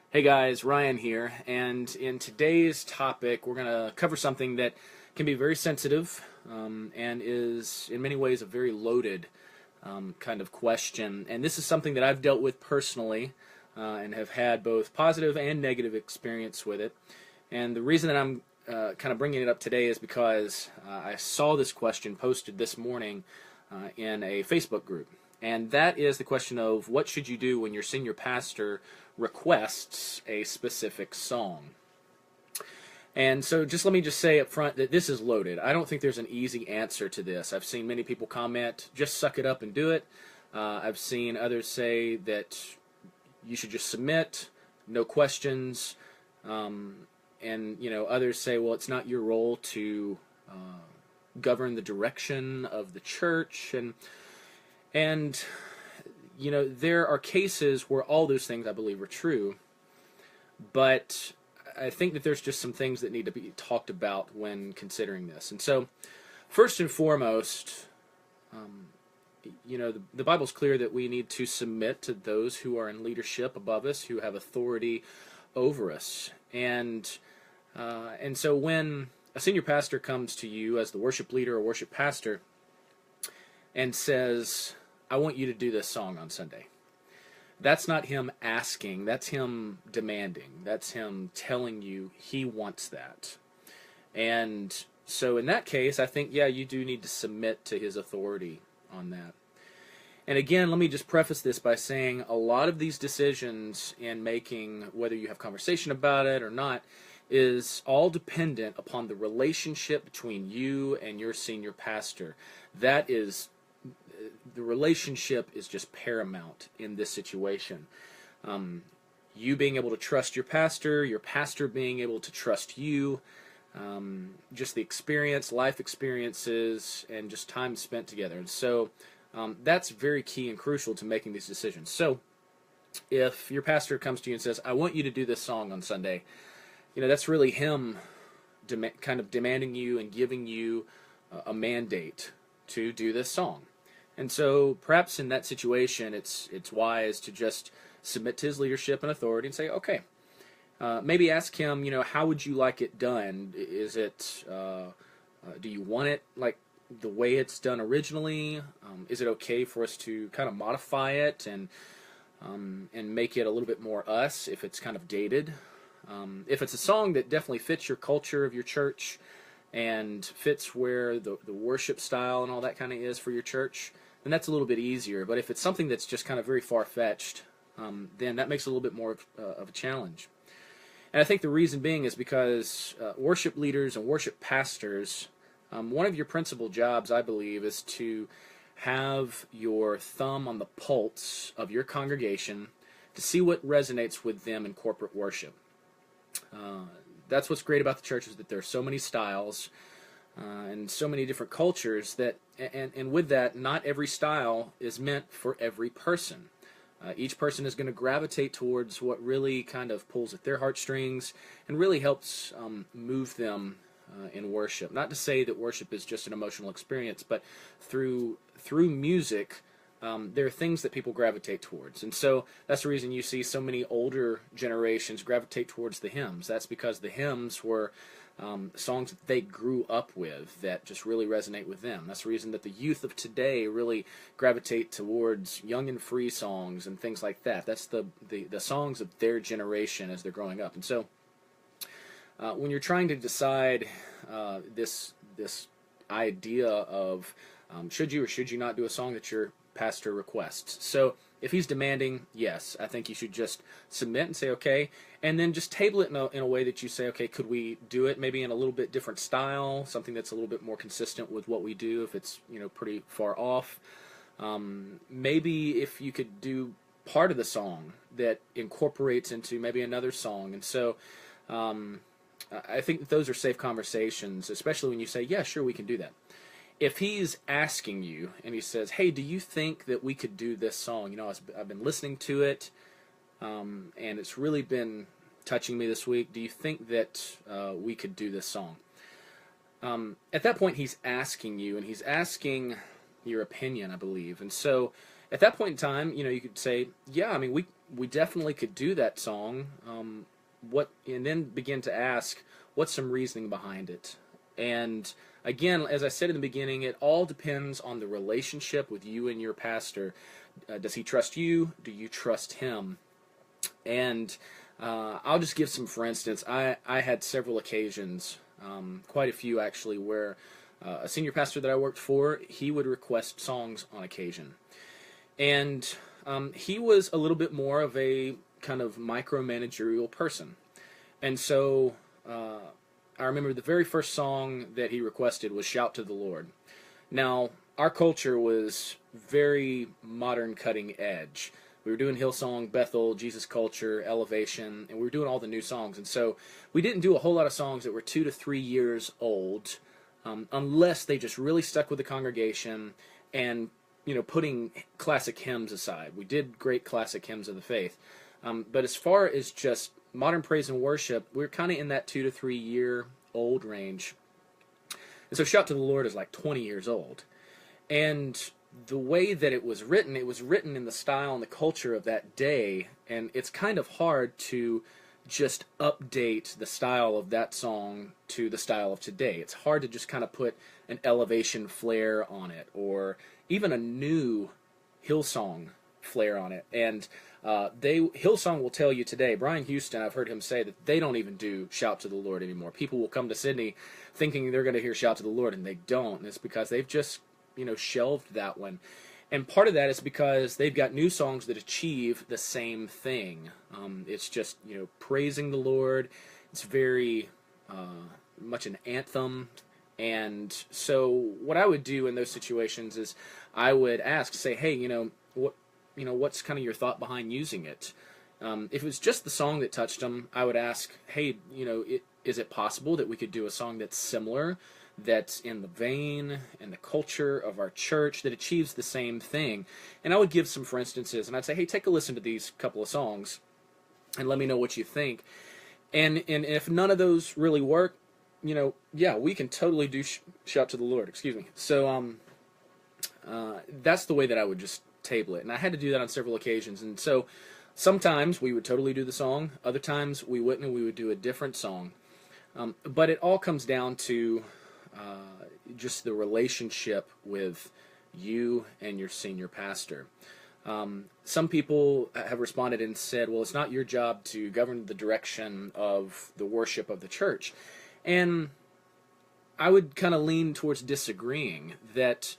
Hey guys, Ryan here, and in today's topic, we're going to cover something that can be very sensitive and is, in many ways, a very loaded kind of question. And this is something that I've dealt with personally and have had both positive and negative experience with it. And the reason that I'm kind of bringing it up today is because I saw this question posted this morning in a Facebook group. And that is the question of what should you do when your senior pastor requests a specific song. And so let me just say up front that this is loaded. I don't think there's an easy answer to this. I've seen many people comment, just suck it up and do it. I've seen others say that you should just submit, no questions. And others say, well, it's not your role to govern the direction of the church. And there are cases where all those things I believe are true, but I think that there's just some things that need to be talked about when considering this. And so, first and foremost, the Bible's clear that we need to submit to those who are in leadership above us, who have authority over us. And so when a senior pastor comes to you as the worship leader or worship pastor and says, I want you to do this song on Sunday, that's not him asking, that's him demanding, that's him telling you he wants that. And so in that case, I think, yeah, you do need to submit to his authority on that. And again, let me just preface this by saying a lot of these decisions in making, whether you have conversation about it or not, is all dependent upon the relationship between you and your senior pastor. The relationship is just paramount in this situation. You being able to trust your pastor being able to trust you, just the experience, life experiences, and just time spent together. And so that's very key and crucial to making these decisions. So if your pastor comes to you and says, I want you to do this song on Sunday, that's really him kind of demanding you and giving you a mandate to do this song. And so perhaps in that situation, it's wise to just submit to his leadership and authority and say, okay, maybe ask him, how would you like it done? Is it, do you want it like the way it's done originally? Is it okay for us to kind of modify it and make it a little bit more us if it's kind of dated? If it's a song that definitely fits your culture of your church and fits where the worship style and all that kind of is for your church, then that's a little bit easier. But if it's something that's just kind of very far-fetched, then that makes it a little bit more of a challenge. And I think the reason being is because worship leaders and worship pastors, one of your principal jobs, I believe, is to have your thumb on the pulse of your congregation to see what resonates with them in corporate worship. That's what's great about the church, is that there are so many styles and so many different cultures that, and with that, not every style is meant for every person. Each person is going to gravitate towards what really kind of pulls at their heartstrings and really helps move them in worship. Not to say that worship is just an emotional experience, but through music, there are things that people gravitate towards. And so that's the reason you see so many older generations gravitate towards the hymns. That's because the hymns were songs that they grew up with that just really resonate with them. That's the reason that the youth of today really gravitate towards young and free songs and things like that. That's the songs of their generation as they're growing up. And so when you're trying to decide this idea of should you or should you not do a song that your pastor requests. So if he's demanding, yes, I think you should just submit and say okay, and then just table it in a way that you say, okay, could we do it maybe in a little bit different style, something that's a little bit more consistent with what we do if it's pretty far off. Maybe if you could do part of the song that incorporates into maybe another song. And so I think that those are safe conversations, especially when you say, yeah, sure, we can do that. If he's asking you and he says, hey, do you think that we could do this song? I've been listening to it, and it's really been touching me this week. Do you think that we could do this song? At that point, he's asking you, and he's asking your opinion, I believe. And so at that point in time, you could say, yeah, I mean, we definitely could do that song. And then begin to ask, what's some reasoning behind it? And again, as I said in the beginning, it all depends on the relationship with you and your pastor. Does he trust you? Do you trust him? And I'll just give some, for instance, I had several occasions, quite a few actually, where a senior pastor that I worked for, he would request songs on occasion. And he was a little bit more of a kind of micromanagerial person. And so I remember the very first song that he requested was Shout to the Lord. Now, our culture was very modern, cutting edge. We were doing Hillsong, Bethel, Jesus Culture, Elevation, and we were doing all the new songs. And so we didn't do a whole lot of songs that were 2 to 3 years old, unless they just really stuck with the congregation and, putting classic hymns aside. We did great classic hymns of the faith. But as far as just modern praise and worship, we're kind of in that 2 to 3 year old range. And so Shout to the Lord is like 20 years old. And the way that it was written in the style and the culture of that day, and it's kind of hard to just update the style of that song to the style of today. It's hard to just kind of put an Elevation flair on it, or even a new Hillsong flair on it. And Hillsong will tell you today, Brian Houston, I've heard him say that they don't even do Shout to the Lord anymore. People will come to Sydney thinking they're going to hear Shout to the Lord, and they don't. And it's because they've just shelved that one. And part of that is because they've got new songs that achieve the same thing. It's just, praising the Lord. It's very much an anthem. And so what I would do in those situations is I would say, hey, what's kind of your thought behind using it? If it was just the song that touched them, I would ask, hey, is it possible that we could do a song that's similar, that's in the vein and the culture of our church, that achieves the same thing? And I would give some for instances, and I'd say, hey, take a listen to these couple of songs and let me know what you think. And if none of those really work, yeah, we can totally do Shout to the Lord. Excuse me. So that's the way that I would just table it. And I had to do that on several occasions. And so sometimes we would totally do the song. Other times we wouldn't, and we would do a different song. But it all comes down to just the relationship with you and your senior pastor. Some people have responded and said, well, it's not your job to govern the direction of the worship of the church. And I would kind of lean towards disagreeing that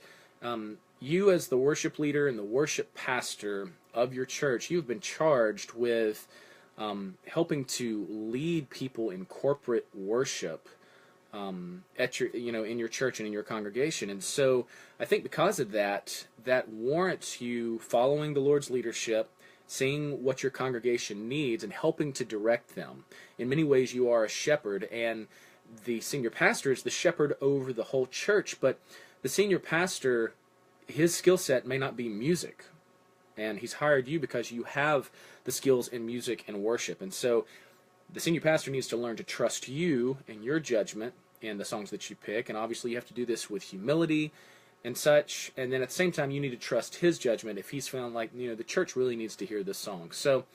you as the worship leader and the worship pastor of your church, you've been charged with helping to lead people in corporate worship at your, in your church and in your congregation. And so I think because of that, that warrants you following the Lord's leadership, seeing what your congregation needs, and helping to direct them. In many ways, you are a shepherd, and the senior pastor is the shepherd over the whole church, but the senior pastor, his skill set may not be music, and he's hired you because you have the skills in music and worship. And so the senior pastor needs to learn to trust you and your judgment in the songs that you pick, and obviously you have to do this with humility and such, and then at the same time you need to trust his judgment if he's feeling like, the church really needs to hear this song. So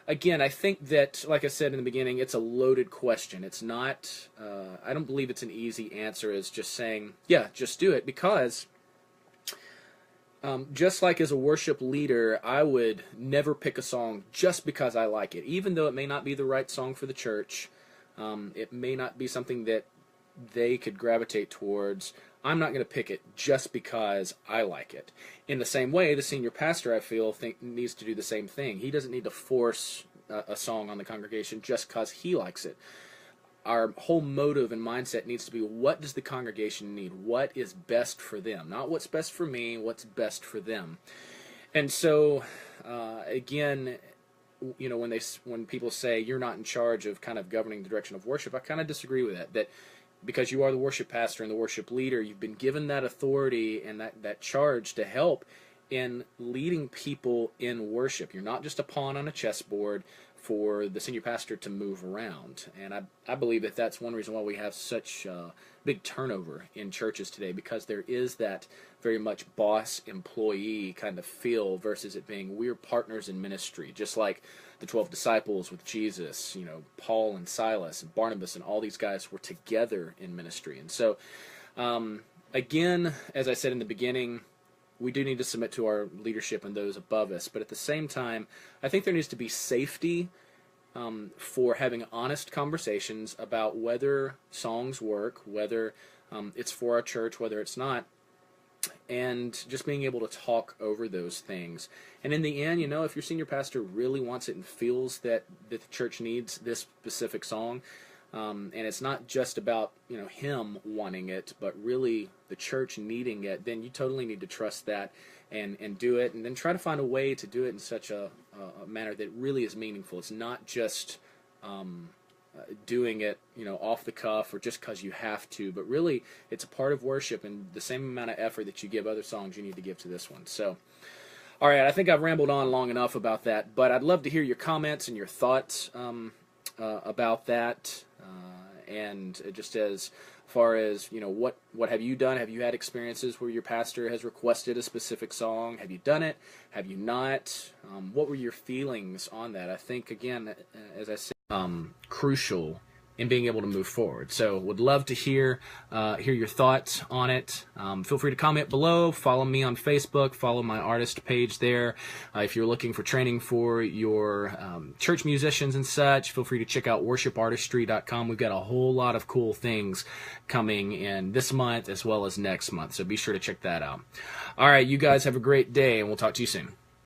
again, I think that, like I said in the beginning, it's a loaded question. It's not, I don't believe it's an easy answer as just saying, yeah, just do it, because just like as a worship leader, I would never pick a song just because I like it, even though it may not be the right song for the church. It may not be something that they could gravitate towards. I'm not going to pick it just because I like it. In the same way, the senior pastor, I feel, needs to do the same thing. He doesn't need to force a song on the congregation just because he likes it. Our whole motive and mindset needs to be, what does the congregation need? What is best for them? Not what's best for me, what's best for them. And so, again, when people say you're not in charge of kind of governing the direction of worship, I kind of disagree with that. That because you are the worship pastor and the worship leader, you've been given that authority and that charge to help in leading people in worship. You're not just a pawn on a chessboard for the senior pastor to move around. And I believe that that's one reason why we have such big turnover in churches today, because there is that very much boss-employee kind of feel versus it being we're partners in ministry, just like the 12 disciples with Jesus, you know, Paul and Silas and Barnabas and all these guys were together in ministry. And so, again, as I said in the beginning, we do need to submit to our leadership and those above us. But at the same time, I think there needs to be safety for having honest conversations about whether songs work, whether it's for our church, whether it's not, and just being able to talk over those things. And in the end, you know, if your senior pastor really wants it and feels that the church needs this specific song, and it's not just about, you know, him wanting it, but really the church needing it, then you totally need to trust that and do it, and then try to find a way to do it in such a manner that really is meaningful. It's not just doing it, you know, off the cuff or just because you have to, but really it's a part of worship, and the same amount of effort that you give other songs, you need to give to this one. So, all right, I think I've rambled on long enough about that, but I'd love to hear your comments and your thoughts about that. And just as far as, you know, what have you done? Have you had experiences where your pastor has requested a specific song? Have you done it? Have you not? What were your feelings on that? I think, again, as I said, crucial in being able to move forward. So would love to hear your thoughts on it. Feel free to comment below. Follow me on Facebook. Follow my artist page there. If you're looking for training for your church musicians and such, feel free to check out worshipartistry.com. We've got a whole lot of cool things coming in this month as well as next month, so be sure to check that out. All right, you guys have a great day, and we'll talk to you soon.